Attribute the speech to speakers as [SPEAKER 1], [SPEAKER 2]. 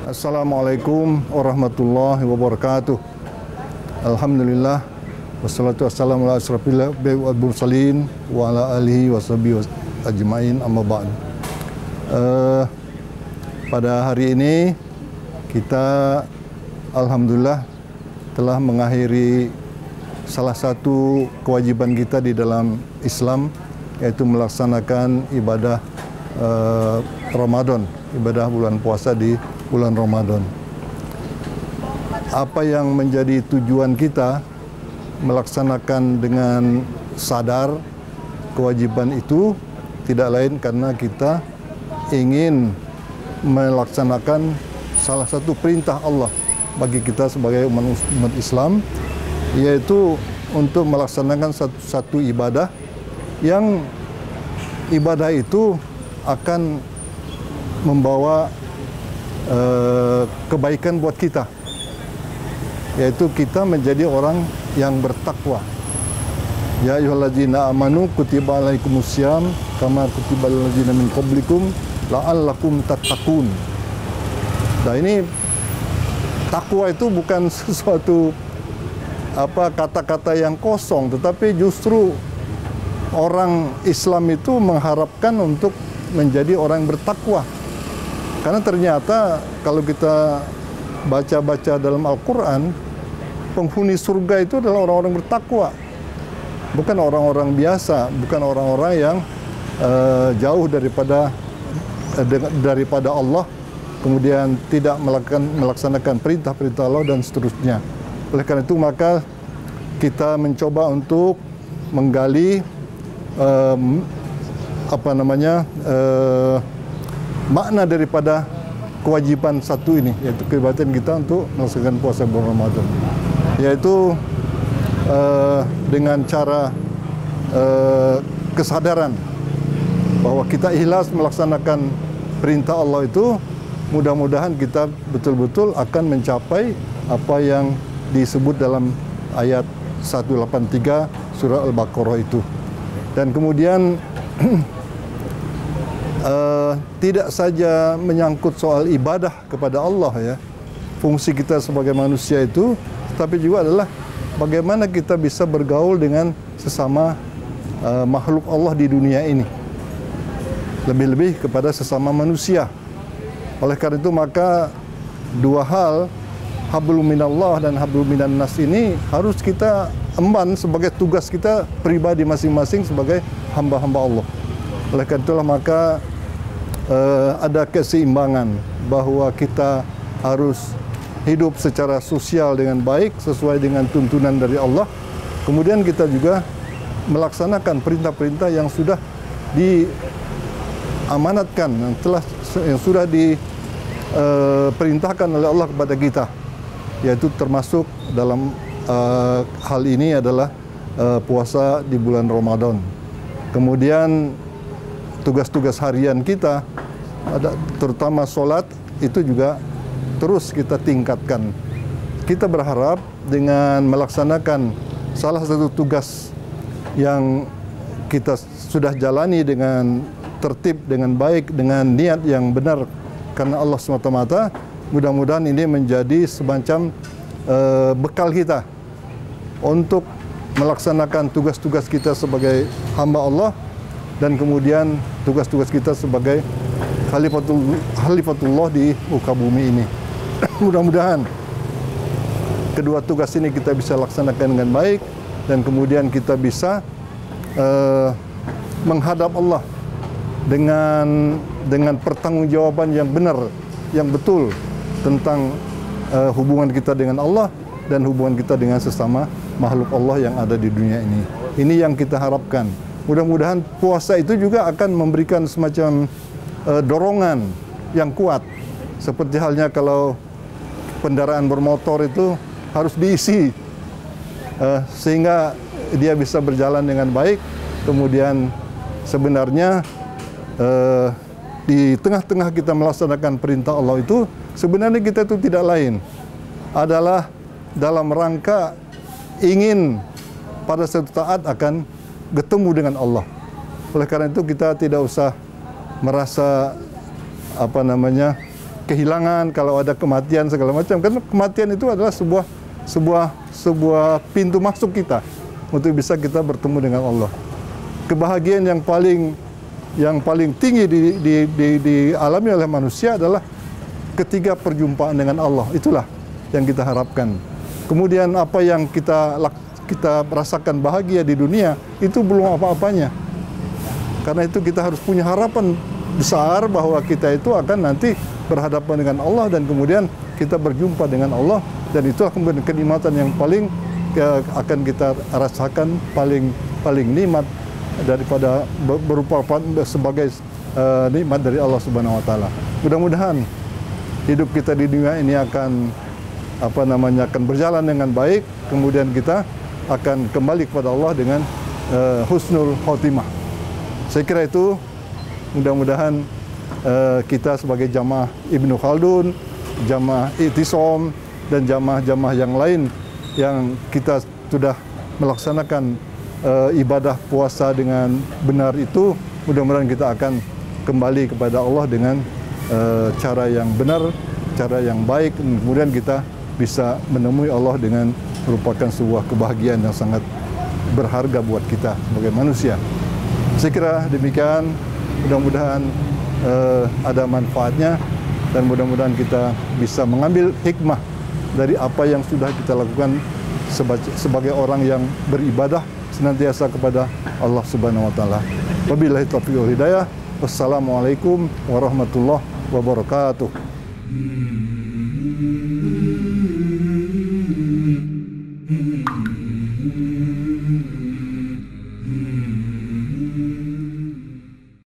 [SPEAKER 1] Assalamualaikum warahmatullahi wabarakatuh. Alhamdulillah wassalatu wassalamu ala asyrafil anbiya'i wal mursalin wa ala alihi washabihi ajmain, amma ba'd. Pada hari ini kita alhamdulillah telah mengakhiri salah satu kewajiban kita di dalam Islam, yaitu melaksanakan ibadah Ramadan, ibadah bulan puasa di bulan Ramadan. Apa yang menjadi tujuan kita melaksanakan dengan sadar kewajiban itu tidak lain karena kita ingin melaksanakan salah satu perintah Allah bagi kita sebagai umat Islam, yaitu untuk melaksanakan satu ibadah yang ibadah itu akan membawa kebaikan buat kita, yaitu kita menjadi orang yang bertakwa. Ya ayyuhalladzina amanu kutiba alaikumussyam kama kutiba alal ladzina min qablikum la'allakum tattaqun. Nah, ini takwa itu bukan sesuatu kata-kata yang kosong, tetapi justru orang Islam itu mengharapkan untuk menjadi orang bertakwa. Karena ternyata kalau kita baca-baca dalam Al-Quran, penghuni surga itu adalah orang-orang bertakwa. Bukan orang-orang biasa, bukan orang-orang yang jauh daripada Allah, kemudian tidak melaksanakan perintah-perintah Allah dan seterusnya. Oleh karena itu maka kita mencoba untuk menggali makna daripada kewajiban satu ini, yaitu kewajiban kita untuk melaksanakan puasa bulan Ramadan, yaitu dengan cara kesadaran bahwa kita ikhlas melaksanakan perintah Allah itu, mudah-mudahan kita betul-betul akan mencapai apa yang disebut dalam ayat 183 surah Al-Baqarah itu. Dan kemudian tidak saja menyangkut soal ibadah kepada Allah ya, fungsi kita sebagai manusia itu, tapi juga adalah bagaimana kita bisa bergaul dengan sesama makhluk Allah di dunia ini, lebih-lebih kepada sesama manusia. Oleh karena itu maka dua hal, hablum minallah dan hablum minan nas, ini harus kita emban sebagai tugas kita pribadi masing-masing sebagai hamba-hamba Allah. Oleh karena itulah maka ada keseimbangan bahwa kita harus hidup secara sosial dengan baik sesuai dengan tuntunan dari Allah. Kemudian kita juga melaksanakan perintah-perintah yang sudah diamanatkan, yang sudah diperintahkan oleh Allah kepada kita, yaitu termasuk dalam hal ini adalah puasa di bulan Ramadan. Kemudian tugas-tugas harian kita, terutama sholat, itu juga terus kita tingkatkan. Kita berharap dengan melaksanakan salah satu tugas yang kita sudah jalani dengan tertib, dengan baik, dengan niat yang benar karena Allah semata-mata, mudah-mudahan ini menjadi semacam bekal kita untuk melaksanakan tugas-tugas kita sebagai hamba Allah, dan kemudian tugas-tugas kita sebagai khalifatullah di muka bumi ini. Mudah-mudahan kedua tugas ini kita bisa laksanakan dengan baik, dan kemudian kita bisa menghadap Allah dengan pertanggungjawaban yang benar, yang betul tentang hubungan kita dengan Allah dan hubungan kita dengan sesama makhluk Allah yang ada di dunia ini. Ini yang kita harapkan. Mudah-mudahan puasa itu juga akan memberikan semacam dorongan yang kuat. Seperti halnya kalau kendaraan bermotor itu harus diisi, sehingga dia bisa berjalan dengan baik. Kemudian sebenarnya di tengah-tengah kita melaksanakan perintah Allah itu, sebenarnya kita itu tidak lain adalah dalam rangka ingin pada suatu saat akan bertemu dengan Allah. Oleh karena itu kita tidak usah merasa kehilangan kalau ada kematian segala macam, karena kematian itu adalah sebuah pintu masuk kita untuk bisa kita bertemu dengan Allah. Kebahagiaan yang paling tinggi dialami oleh manusia adalah ketika perjumpaan dengan Allah. Itulah yang kita harapkan. Kemudian apa yang kita rasakan bahagia di dunia itu belum apa-apanya. Karena itu kita harus punya harapan besar bahwa kita itu akan nanti berhadapan dengan Allah dan kemudian kita berjumpa dengan Allah, dan itulah kemudian kenikmatan yang paling akan kita rasakan, paling nikmat daripada berupa sebagai nikmat dari Allah Subhanahu wa taala. Mudah-mudahan hidup kita di dunia ini akan akan berjalan dengan baik, kemudian kita akan kembali kepada Allah dengan husnul khotimah. Saya kira itu, mudah-mudahan kita sebagai jamaah Ibnu Khaldun, jamaah I'tisom, dan jamaah-jamaah yang lain yang kita sudah melaksanakan ibadah puasa dengan benar itu, mudah-mudahan kita akan kembali kepada Allah dengan cara yang benar, cara yang baik, kemudian kita bisa menemui Allah dengan merupakan sebuah kebahagiaan yang sangat berharga buat kita sebagai manusia. Saya kira demikian, mudah-mudahan ada manfaatnya dan mudah-mudahan kita bisa mengambil hikmah dari apa yang sudah kita lakukan sebagai orang yang beribadah senantiasa kepada Allah Subhanahu wa taala. Wabillahi taufiq wal hidayah. Wassalamualaikum warahmatullahi wabarakatuh.